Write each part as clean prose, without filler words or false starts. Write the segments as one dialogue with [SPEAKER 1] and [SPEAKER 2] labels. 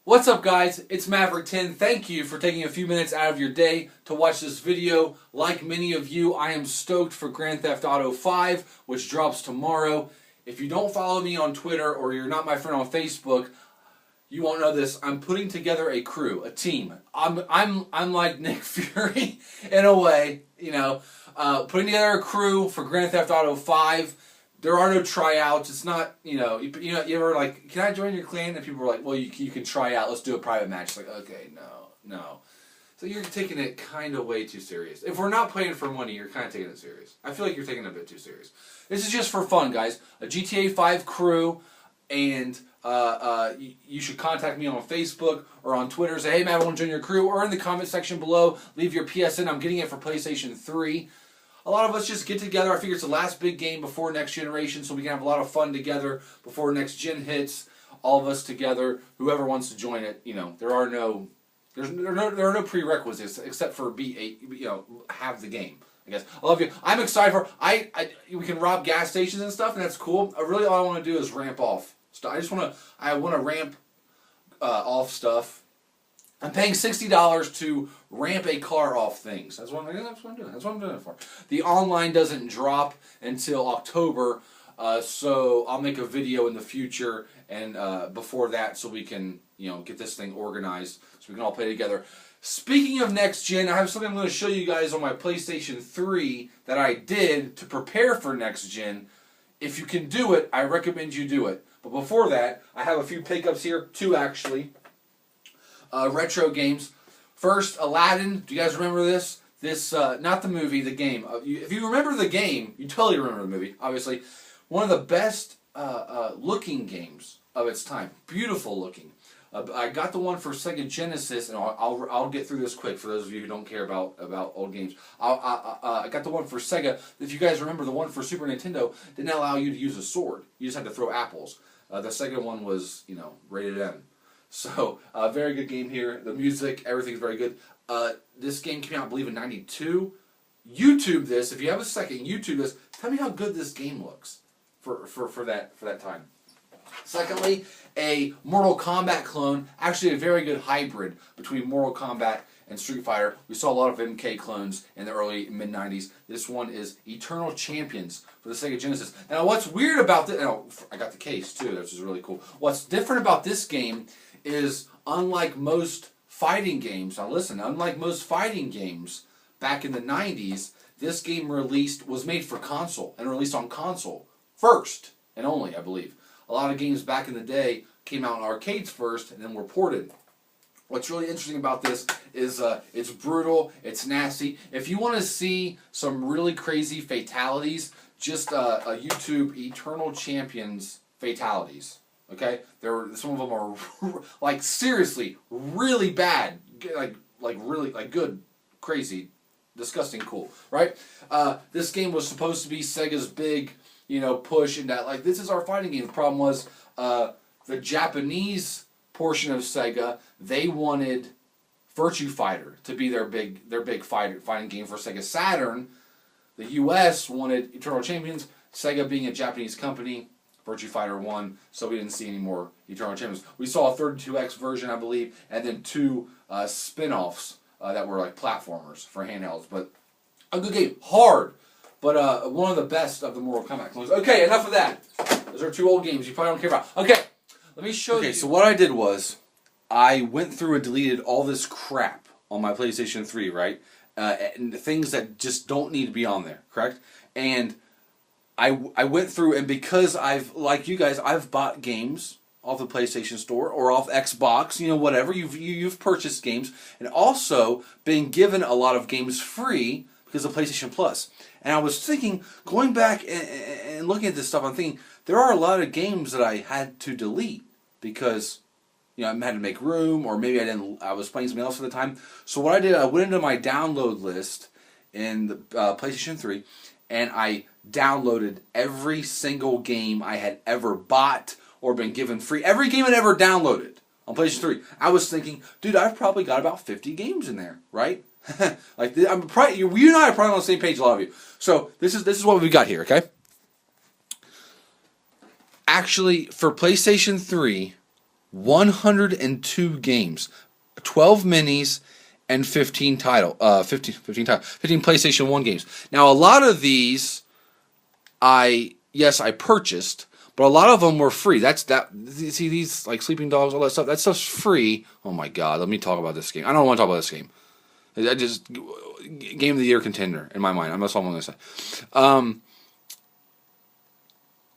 [SPEAKER 1] What's up, guys? It's MaverickTen. Thank you for taking a few minutes out of your day to watch this video. Like many of you, I am stoked for Grand Theft Auto 5, which drops tomorrow. If you don't follow me on Twitter or you're not my friend on Facebook, you won't know this. I'm putting together a crew, a team. I'm like Nick Fury in a way, putting together a crew for Grand Theft Auto 5. There are no tryouts. It's not, you ever like, can I join your clan? And people are like, well, you can try out. Let's do a private match. It's like, okay, no. So you're taking it kind of way too serious. If we're not playing for money, you're kind of taking it serious. I feel like you're taking it a bit too serious. This is just for fun, guys. A GTA 5 crew, and you should contact me on Facebook or on Twitter. Say, hey, man, I want to join your crew. Or in the comment section below, leave your PSN. I'm getting it for PlayStation 3. A lot of us just get together. I figure it's the last big game before next generation, so we can have a lot of fun together before next gen hits. All of us together. Whoever wants to join it, there are no prerequisites except for have the game. I guess I love you. I'm excited for. We can rob gas stations and stuff, and that's cool. Really, all I want to do is ramp off. I want to ramp off stuff. I'm paying $60 to ramp a car off things. That's what I'm doing. That's what I'm doing it for. The online doesn't drop until October, so I'll make a video in the future and before that, so we can get this thing organized, so we can all play together. Speaking of next gen, I have something I'm going to show you guys on my PlayStation 3 that I did to prepare for next gen. If you can do it, I recommend you do it. But before that, I have a few pickups here, 2 actually. Retro games. First, Aladdin. Do you guys remember this? Not the movie, the game. If you remember the game, you totally remember the movie, obviously. One of the best looking games of its time. Beautiful looking. I got the one for Sega Genesis, and I'll get through this quick for those of you who don't care about old games. I got the one for Sega. If you guys remember, the one for Super Nintendo didn't allow you to use a sword. You just had to throw apples. The Sega one was, rated M. So, very good game here. The music, everything's very good. This game came out, I believe, in '92. YouTube this. If you have a second, YouTube this. Tell me how good this game looks for that time. Secondly, a Mortal Kombat clone. Actually, a very good hybrid between Mortal Kombat and Street Fighter. We saw a lot of MK clones in the early mid-90s. This one is Eternal Champions for the Sega Genesis. Now, what's weird about this... I got the case, too, which is really cool. What's different about this game is, unlike most fighting games... Now, listen, unlike most fighting games back in the 90s, this game was made for console and released on console first and only, I believe. A lot of games back in the day came out in arcades first and then were ported. What's really interesting about this is it's brutal, it's nasty. If you want to see some really crazy fatalities, just a YouTube Eternal Champions fatalities. Okay, some of them are like seriously really bad, like good, crazy, disgusting, cool. Right? This game was supposed to be Sega's big push in that, like, this is our fighting game. The problem was the Japanese portion of Sega, they wanted Virtua Fighter to be their big fighting game for Sega Saturn. The US wanted Eternal Champions. Sega being a Japanese company, Virtua Fighter won, so we didn't see any more Eternal Champions. We saw a 32X version, I believe, and then 2 spin-offs that were like platformers for handhelds. But a good game. Hard. But one of the best of the Mortal Kombat clones. Okay, enough of that. Those are 2 old games you probably don't care about. Okay, let me show you. Okay, so what I did was, I went through and deleted all this crap on my PlayStation 3, right? And things that just don't need to be on there, correct? And I went through, and because like you guys, I've bought games off the PlayStation Store or off Xbox, whatever. You've purchased games, and also been given a lot of games free because of PlayStation Plus. And I was thinking, going back and looking at this stuff, I'm thinking, there are a lot of games that I had to delete because, I had to make room, or maybe I was playing something else at the time. So what I did, I went into my download list in the PlayStation 3, and I downloaded every single game I had ever bought or been given free. Every game I'd ever downloaded on PlayStation 3. I was thinking, dude, I've probably got about 50 games in there, right? Like, you and I are probably on the same page, a lot of you. So this is what we got here, okay? Actually, for PlayStation 3, 102 games, 12 minis, and 15 15 PlayStation 1 games. Now, a lot of these, I purchased, but a lot of them were free. See, these, like Sleeping Dogs, all that stuff's free. Oh my God, let me talk about this game. I don't want to talk about this game. I just, Game of the Year contender in my mind. That's all I'm going to say.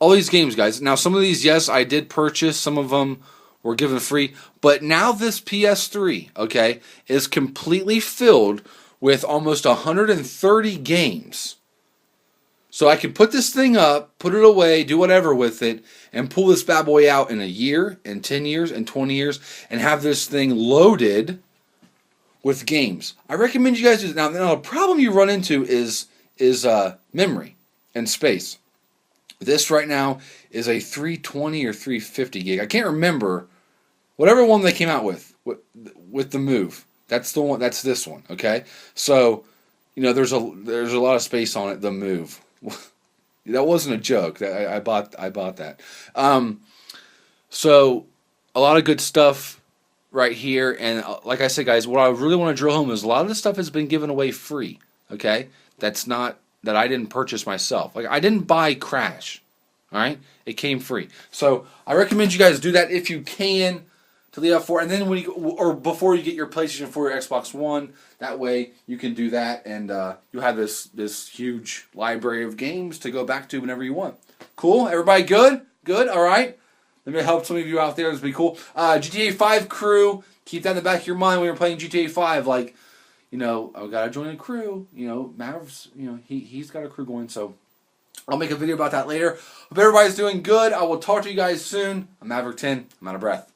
[SPEAKER 1] All these games, guys. Now, some of these, yes, I did purchase. Some of them were given free. But now this PS3, okay, is completely filled with almost 130 games. So I can put this thing up, put it away, do whatever with it, and pull this bad boy out in a year, in 10 years, in 20 years, and have this thing loaded with games. I recommend you guys do this. Now the problem you run into is memory and space. This right now is a 320 or 350 gig. I can't remember. Whatever one they came out with the Move. That's the one. That's this one. Okay. So, there's a lot of space on it. The Move. That wasn't a joke. I bought that. So a lot of good stuff right here. And like I said, guys, what I really want to drill home is a lot of this stuff has been given away free. Okay. That I didn't purchase myself. Like, I didn't buy Crash. All right? It came free. So I recommend you guys do that if you can to the F4. And then before you get your PlayStation 4 or Xbox One, that way you can do that, and you'll have this huge library of games to go back to whenever you want. Cool? Everybody good? Good? All right? Let me help some of you out there. This would be cool. GTA 5 crew. Keep that in the back of your mind when you're playing GTA 5. Like, I've got to join a crew. Mavs, he's got a crew going, so I'll make a video about that later. Hope everybody's doing good. I will talk to you guys soon. I'm MaverickTen. I'm out of breath.